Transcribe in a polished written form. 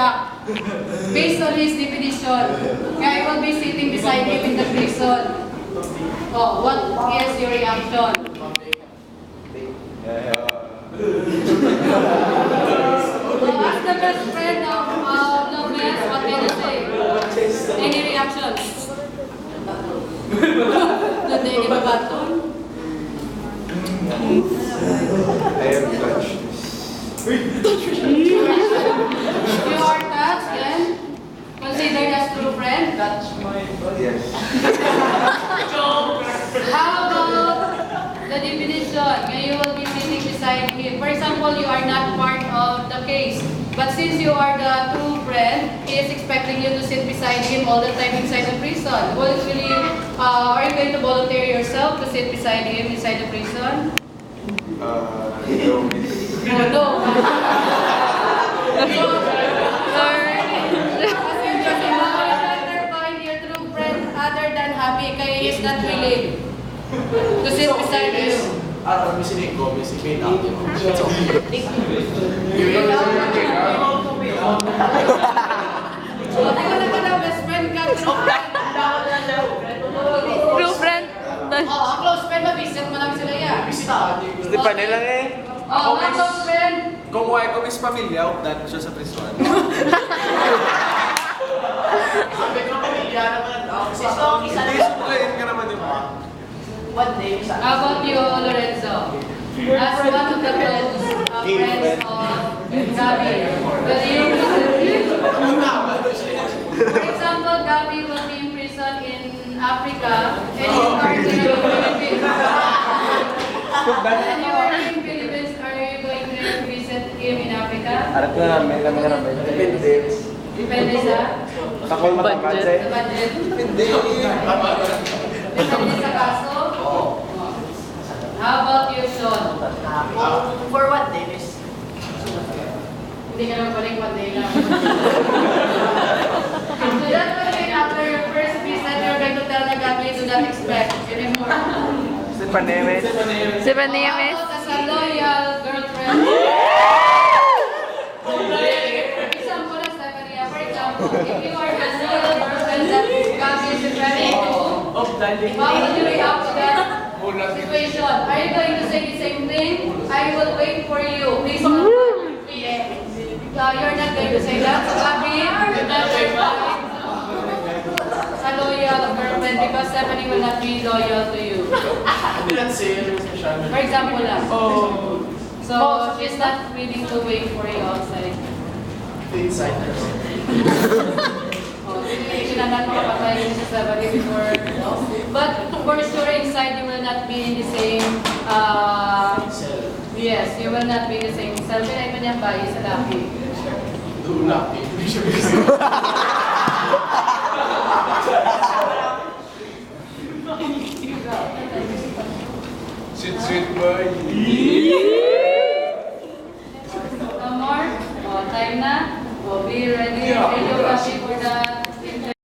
react based on his definition. I will be sitting beside him in the prison. Oh, what is your reaction? As the best friend of Lopez, what can you say? Any reactions? Did they give a baton? I am touched. You are touched, then? Considered as true friend? Yes. How about the definition? You will be sitting beside him. For example, you are not part of the case. But since you are the true friend, he is expecting you to sit beside him all the time inside the prison. Are you going to volunteer yourself to sit beside him inside the prison? No. No. Find your true friend other than Happy, kaya he is not willing to sit beside you. Buti ka naman ang best friend ka, true friend. True friend. Ang close friend, ma-visit mo lang sila yan. Gusto pa nila eh. Ang close friend. Kung wala ko is pamilya, updan siya sa prison. Sabi ko pamilya naman daw. Kasi Hindi, subukain ka naman yung mga. one day, isa. How about you, Lorenzo? As one of the friends of Gabby, for example, Gabby will be in prison in Africa, and you are in the Philippines. And you are in Philippines, are you going to visit him in Africa? Harap ko na, may kami na may. Depende. Depende sa Kakol matangkad sa eh. budget. Hindi. Depende sa kaso. How about you, Sean? For what day, miss? Hindi ka naman balik one day lang. So that will be after your first visit, you're going to tell the Gabby do not expect anymore. Gusto pa nila eh. Si Panemes. How about as a loyal girlfriend? For example, Stephanie, for example, if you are the loyal girlfriend that Gabby is referring to, how will you react to that situation? Are you going to say the same thing? I will wait for you. Please don't you're not going to say that. So, Gabby, you're not going to a loyal girlfriend because Stephanie will not be loyal to you. I did not say it, Miss Michelle. For example lang. Oh, So, she's not willing to wait for you outside. the insiders. Kailangan makapatay yung sa Stephanie before. But for sure, inside you will not be in the same, yes, you will not be in the same cell. Pinay mo niya ba sa Lucky? Do not be. Sweet boy. No more? Time na? Be ready. Are you happy for the